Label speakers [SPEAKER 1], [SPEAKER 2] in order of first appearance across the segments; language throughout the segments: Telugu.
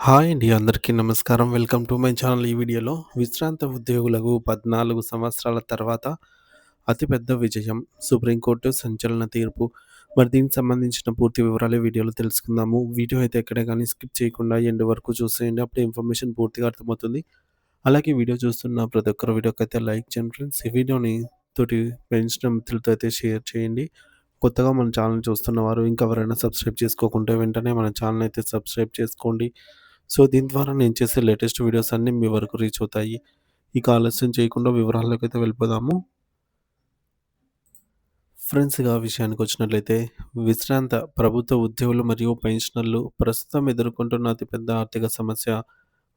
[SPEAKER 1] హాయ్ అండి. అందరికీ నమస్కారం. Welcome to my channel. ఈ వీడియోలో విశ్రాంత ఉద్యోగులకు 14 సంవత్సరాల తర్వాత అతిపెద్ద విజయం. సుప్రీంకోర్టు సంచలన తీర్పు. మరి దీనికి సంబంధించిన పూర్తి వివరాలు ఈ వీడియోలో తెలుసుకుందాము. వీడియో అయితే ఎక్కడ గాని స్కిప్ చేయకుండా ఎండ్ వరకు చూసేయండి. అప్పుడే ఇన్ఫర్మేషన్ పూర్తిగా అర్థమవుతుంది. అలాగే వీడియో చూస్తున్న ప్రతి ఒక్కరు వీడియోకైతే లైక్ చేయండి ఫ్రెండ్స్. ఈ వీడియోని తోటి పెంచిన మిత్రులతో అయితే షేర్ చేయండి. కొత్తగా మన ఛానల్ చూస్తున్నవారు ఇంకెవరైనా సబ్స్క్రైబ్ చేసుకోకుంటే వెంటనే మన ఛానల్ అయితే సబ్స్క్రైబ్ చేసుకోండి. సో, దీని ద్వారా నేను చేసే లేటెస్ట్ వీడియోస్ అన్నీ మీ వరకు రీచ్ అవుతాయి. ఇక ఆలస్యం చేయకుండా వివరాల్లోకైతే వెళ్ళిపోదాము. ఫ్రెండ్స్ ఇక విషయానికొచ్చినట్లయితే విశ్రాంత ప్రభుత్వ ఉద్యోగులు మరియు పెన్షనర్లు ప్రస్తుతం ఎదుర్కొంటున్న అతిపెద్ద ఆర్థిక సమస్య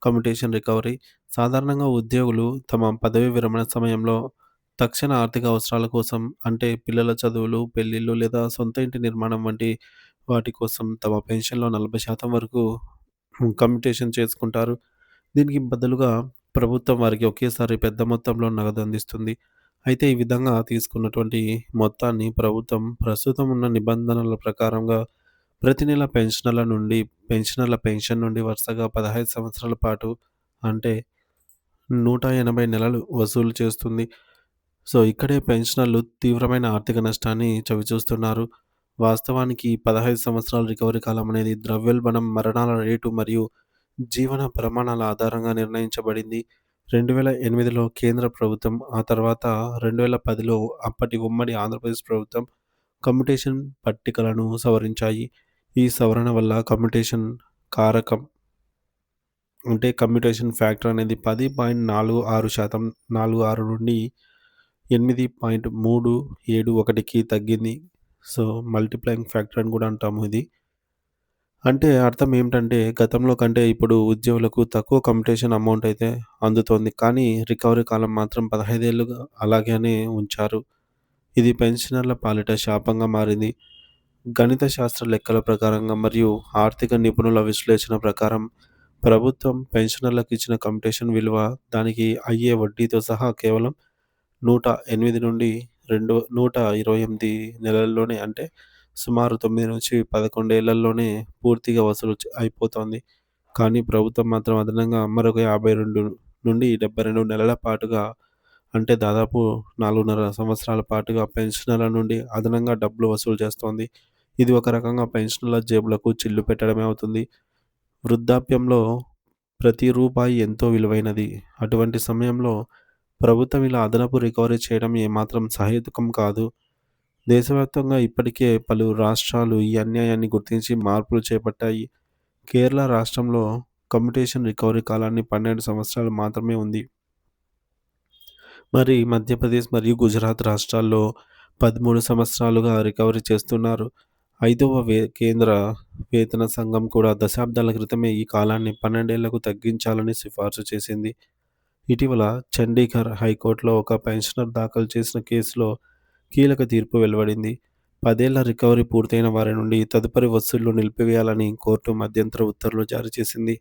[SPEAKER 1] కమ్యుటేషన్ రికవరీ. సాధారణంగా ఉద్యోగులు తమ పదవీ విరమణ సమయంలో తక్షణ ఆర్థిక అవసరాల కోసం అంటే పిల్లల చదువులు, పెళ్ళిళ్ళు లేదా సొంత ఇంటి నిర్మాణం వంటి వాటి కోసం తమ పెన్షన్‌లో 40% వరకు కమ్యుటేషన్ చేసుకుంటారు. దీనికి బదులుగా ప్రభుత్వం వారికి ఒకేసారి పెద్ద మొత్తంలో నగదు అందిస్తుంది. అయితే ఈ విధంగా తీసుకున్నటువంటి మొత్తాన్ని ప్రభుత్వం ప్రస్తుతం ఉన్న నిబంధనల ప్రకారంగా ప్రతి నెల పెన్షనర్ల పెన్షన్ నుండి వరుసగా 15 సంవత్సరాల పాటు అంటే 180 నెలలు వసూలు చేస్తుంది. సో, ఇక్కడే పెన్షనర్లు తీవ్రమైన ఆర్థిక నష్టాన్ని చవిచూస్తున్నారు. వాస్తవానికి 15 సంవత్సరాల రికవరీ కాలం అనేది ద్రవ్యోల్బణం, మరణాల రేటు మరియు జీవన ప్రమాణాల ఆధారంగా నిర్ణయించబడింది. 2008లో కేంద్ర ప్రభుత్వం, ఆ తర్వాత 2010లో అప్పటి ఉమ్మడి ఆంధ్రప్రదేశ్ ప్రభుత్వం కమ్యుటేషన్ పట్టికలను సవరించాయి. ఈ సవరణ వల్ల కారకం కమ్యుటేషన్ ఫ్యాక్టర్ అనేది 10.46% 46 నుండి 8.371కి తగ్గింది. సో, మల్టిప్లయింగ్ ఫ్యాక్టర్ అని కూడా అంటాము ఇది. అంటే అర్థం ఏమిటంటే గతంలో కంటే ఇప్పుడు ఉద్యోగులకు తక్కువ కమ్యుటేషన్ అమౌంట్ అయితే అందుతోంది. కానీ రికవరీ కాలం మాత్రం 15 ఏళ్లుగా అలాగనే ఉంచారు. ఇది పెన్షనర్ల పాలిట శాపంగా మారింది. గణిత శాస్త్ర లెక్కల ప్రకారంగా మరియు ఆర్థిక నిపుణుల విశ్లేషణ ప్రకారం ప్రభుత్వం పెన్షనర్లకు ఇచ్చిన కమ్యుటేషన్ విలువ దానికి అయ్యే వడ్డీతో సహా కేవలం 108 నుండి 128 నెలల్లోనే అంటే సుమారు 9-11 ఏళ్లలోనే పూర్తిగా వసూలు అయిపోతోంది. కానీ ప్రభుత్వం మాత్రం అదనంగా మరొక 52-72 నెలల పాటుగా అంటే దాదాపు 4.5 సంవత్సరాల పాటుగా పెన్షనర్ల నుండి అదనంగా డబ్బులు వసూలు చేస్తోంది. ఇది ఒక రకంగా పెన్షనర్ల జేబులకు చిల్లు పెట్టడమే అవుతుంది. వృద్ధాప్యంలో ప్రతి రూపాయి ఎంతో విలువైనది. అటువంటి సమయంలో ప్రభుత్వం ఇలా అదనపు రికవరీ చేయడం ఏమాత్రం సహేతుకం కాదు. దేశవ్యాప్తంగా ఇప్పటికే పలు రాష్ట్రాలు ఈ అన్యాయాన్ని గుర్తించి మార్పులు చేపట్టాయి. కేరళ రాష్ట్రంలో కమ్యుటేషన్ రికవరీ కాలాన్ని 12 సంవత్సరాలు మాత్రమే ఉంది. మరి మధ్యప్రదేశ్ మరియు గుజరాత్ రాష్ట్రాల్లో 13 సంవత్సరాలుగా రికవరీ చేస్తున్నారు. ఐదవ కేంద్ర వేతన సంఘం కూడా దశాబ్దాల క్రితమే ఈ కాలాన్ని 12 ఏళ్లకు తగ్గించాలని సిఫార్సు చేసింది. ఇటీవల చండీగఢ్ హైకోర్టులో ఒక పెన్షనర్ దాఖలు చేసిన కేసులో కీలక తీర్పు వెలువడింది. 10 ఏళ్ల రికవరీ పూర్తయిన వారి నుండి తదుపరి వసూళ్లు నిలిపివేయాలని కోర్టు మధ్యంతర ఉత్తర్వులు జారీ చేసింది.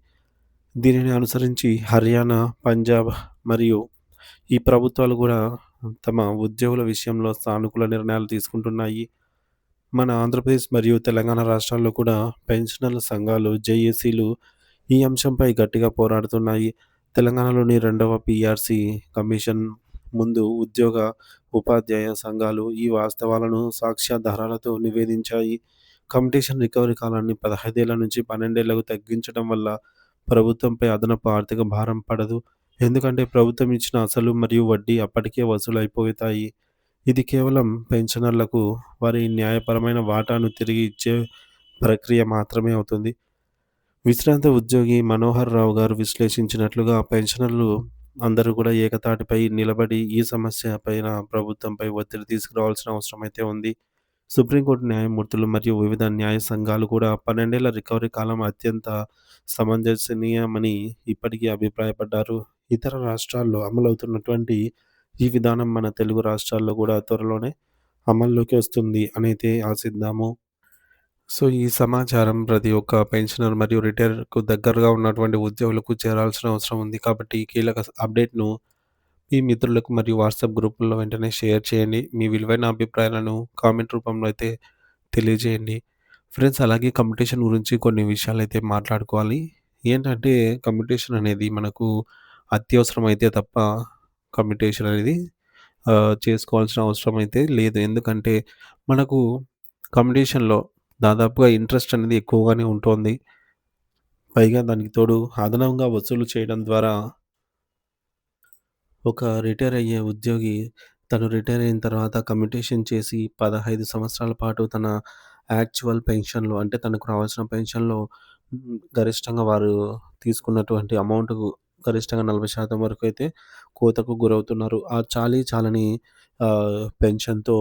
[SPEAKER 1] దీనిని అనుసరించి హర్యానా, పంజాబ్ మరియు ఈ ప్రభుత్వాలు కూడా తమ ఉద్యోగుల విషయంలో సానుకూల నిర్ణయాలు తీసుకుంటున్నాయి. మన ఆంధ్రప్రదేశ్ మరియు తెలంగాణ రాష్ట్రాల్లో కూడా పెన్షనర్ల సంఘాలు, జేఏసీలు ఈ అంశంపై గట్టిగా పోరాడుతున్నాయి. తెలంగాణలోని రెండవ పీఆర్సీ కమిషన్ ముందు ఉపాధ్యాయ సంఘాలు ఈ వాస్తవాలను సాక్ష్యాధారాలతో నివేదించాయి. కమ్యుటేషన్ రికవరీ కాలాన్ని 15 ఏళ్ల నుంచి 12 ఏళ్లకు తగ్గించడం వల్ల ప్రభుత్వంపై అదనపు ఆర్థిక భారం పడదు. ఎందుకంటే ప్రభుత్వం ఇచ్చిన అసలు మరియు వడ్డీ అప్పటికే వసూలైపోతాయి. ఇది కేవలం పెన్షనర్లకు వారి న్యాయపరమైన వాటాను తిరిగి ఇచ్చే ప్రక్రియ మాత్రమే అవుతుంది. విశ్రాంత ఉద్యోగి మనోహర్ రావు గారు విశ్లేషించినట్లుగా పెన్షనర్లు అందరూ కూడా ఏకతాటిపై నిలబడి ఈ సమస్య పైన ప్రభుత్వంపై ఒత్తిడి తీసుకురావాల్సిన అవసరం అయితే ఉంది. సుప్రీంకోర్టు న్యాయమూర్తులు మరియు వివిధ న్యాయ సంఘాలు కూడా 12 ఏళ్ల రికవరీ కాలం అత్యంత సమంజసనీయమని ఇప్పటికీ అభిప్రాయపడ్డారు. ఇతర రాష్ట్రాల్లో అమలవుతున్నటువంటి ఈ విధానం మన తెలుగు రాష్ట్రాల్లో కూడా త్వరలోనే అమల్లోకి వస్తుంది అనైతే ఆశిద్దాము. సో, ఈ సమాచారం ప్రతి ఒక్క పెన్షనర్ మరియు రిటైర్‌కు దగ్గరగా ఉన్నటువంటి ఉద్యోగులకు చేరాల్సిన అవసరం ఉంది. కాబట్టి ఈ కీలక అప్డేట్‌ను మీ మిత్రులకు మరియు వాట్సాప్ గ్రూపుల్లో వెంటనే షేర్ చేయండి. మీ విలువైన అభిప్రాయాలను కామెంట్ రూపంలో అయితే తెలియజేయండి. ఫ్రెండ్స్ అలాగే కమ్యునికేషన్ గురించి కొన్ని విషయాలైతే మాట్లాడుకోవాలి. ఏంటంటే కమ్యూటేషన్ అనేది మనకు అత్యవసరమైతే తప్ప కమ్యూటేషన్ అనేది చేసుకోవాల్సిన అవసరం అయితే లేదు. ఎందుకంటే మనకు కమ్యూటేషన్‌లో దాదాపుగా ఇంట్రెస్ట్ అనేది ఎక్కువగానే ఉంటోంది. పైగా దానికి తోడు అదనంగా వసూలు చేయడం ద్వారా ఒక రిటైర్ అయ్యే ఉద్యోగి తను రిటైర్ అయిన తర్వాత కమ్యూటేషన్ చేసి 15 సంవత్సరాల పాటు తన యాక్చువల్ పెన్షన్‌లో అంటే తనకు రావాల్సిన పెన్షన్‌లో గరిష్టంగా వారు తీసుకున్నటువంటి అమౌంట్‌కు గరిష్టంగా 40% వరకు అయితే కోతకు గురవుతున్నారు. ఆ చాలీ చాలని పెన్షన్‌తో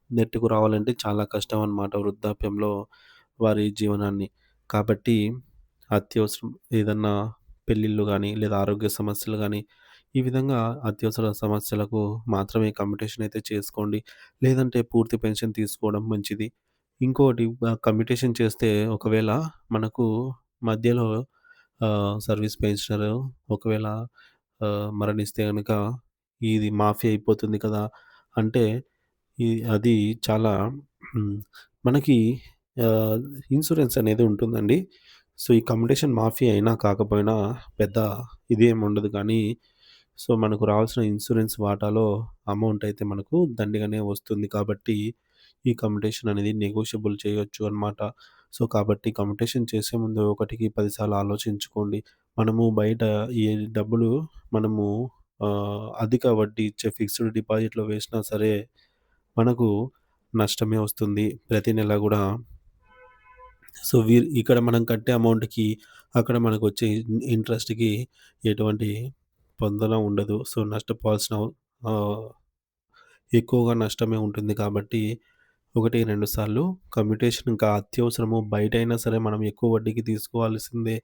[SPEAKER 1] నెట్టుకు రావాలంటే చాలా కష్టం అన్నమాట వృద్ధాప్యంలో వారి జీవనాన్ని. కాబట్టి అత్యవసరం ఏదన్నా పెళ్ళిళ్ళు గానీ, లేదా ఆరోగ్య సమస్యలు గానీ ఈ విధంగా అత్యవసర సమస్యలకు మాత్రమే కమ్యూటేషన్ అయితే చేసుకోండి. లేదంటే పూర్తి పెన్షన్ తీసుకోవడం మంచిది. ఇంకోటి కమ్యూటేషన్ చేస్తే ఒకవేళ మనకు మధ్యలో సర్వీస్ పెన్షనరు ఒకవేళ మరణిస్తే గనక ఇది మాఫీ అయిపోతుంది కదా! అంటే అది చాలా హ్మ్. మనకి ఆహ్, ఇన్సూరెన్స్ అనేది ఉంటుందండి. సో, ఈ కమ్యూటేషన్ మాఫీ అయినా కాకపోయినా పెద్ద ఇదేమి ఉండదు కానీ, సో, మనకు రావాల్సిన ఇన్సూరెన్స్ వాటాలో అమౌంట్ అయితే మనకు దండిగానే వస్తుంది కాబట్టి, ఈ కమ్యూటేషన్ అనేది నెగోషియబుల్ చేయొచ్చు అనమాట. సో, కాబట్టి కమ్యూటేషన్ చేసే ముందు ఒకటికి 10 సార్లు ఆలోచించుకోండి. మనము బయట ఈ డబ్బులు మనము అధిక వడ్డీ ఇచ్చే ఫిక్స్డ్ డిపాజిట్‌లో వేసినా సరే, మనకు నష్టమే వస్తుంది. ప్రతి నెల గూడా సో, ఇక్కడ మనం కట్టే అమౌంట్‌కి, అక్కడ మనకొచ్చే ఇంట్రెస్ట్‌కి ఎటువంటి పొంతన ఉండదు. సో, నష్టపోవాల్సిన ఆహ్, ఎక్కువగా నష్టమే ఉంటుంది కాబట్టి, 1, 2 సార్లు కమ్యూటేషన్ ఇంకా అత్యవసరము బయటైనా సరే మనం ఎక్కువ వడ్డీకి తీసుకోవాల్సిందే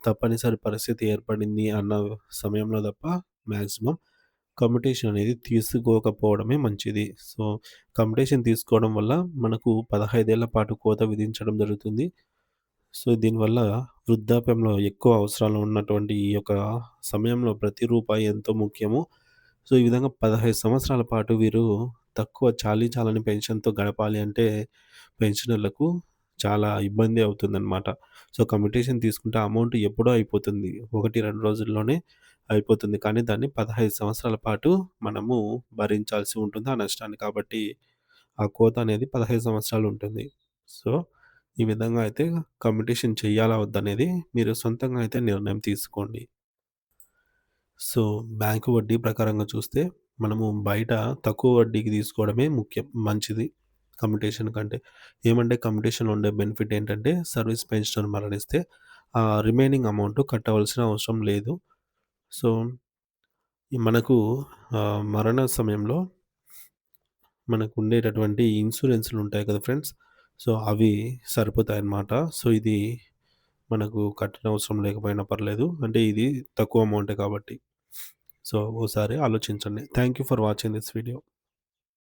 [SPEAKER 1] తప్పనిసరి పరిస్థితి ఏర్పడింది అన్న సమయంలో తప్ప మాక్సిమం కమ్యూటేషన్ అనేది తీసుకోకపోవడమే మంచిది. సో, కమ్యూటేషన్ తీసుకోవడం వల్ల మనకు 15 ఏళ్ల పాటు కోత విధించడం జరుగుతుంది. సో, దీనివల్ల వృద్ధాప్యంలో ఎక్కువ అవసరాలు ఉన్నటువంటి ఈ యొక్క సమయంలో ప్రతి రూపాయి ఎంతో ముఖ్యమో, సో, ఈ విధంగా 15 సంవత్సరాల పాటు వీరు తక్కువ చాలీ చాలని పెన్షన్‌తో గడపాలి అంటే పెన్షనర్లకు చాలా ఇబ్బంది అవుతుందనమాట. సో, కమ్యూటేషన్ తీసుకుంటే అమౌంట్ ఎప్పుడో అయిపోతుంది. 1, 2 రోజుల్లోనే అయిపోతుంది. కానీ దాన్ని 15 సంవత్సరాల పాటు మనము భరించాల్సి ఉంటుంది ఆ నష్టాన్ని. కాబట్టి ఆ కోత అనేది 15 సంవత్సరాలు ఉంటుంది. సో, ఈ విధంగా అయితే కమ్యూటేషన్ చెయ్యాలా వద్దనేది మీరు సొంతంగా అయితే నిర్ణయం తీసుకోండి. సో, బ్యాంకు వడ్డీ ప్రకారంగా చూస్తే మనము బయట తక్కువ వడ్డీకి తీసుకోవడమే ముఖ్యం. మంచిది కమ్యూటేషన్ కంటే. ఏమంటే కమ్యూటేషన్‌లో ఉండే బెనిఫిట్ ఏంటంటే సర్వీస్ పెన్షనర్ మరణిస్తే రిమైనింగ్ అమౌంట్ కట్టవలసిన అవసరం లేదు. సో, మనకు మరణ సమయంలో మనకుండేటటువంటి ఇన్సూరెన్స్‌లుంటాయి కదా ఫ్రెండ్స్. సో, అవి సరిపోతాయన్నమాట. సో, ఇది మనకు కట్టనవసరం లేకపోయినా పర్లేదు. అంటే ఇది తక్కువ అమౌంటే కాబట్టి. సో, ఓసారి ఆలోచించండి. Thank you for watching this video.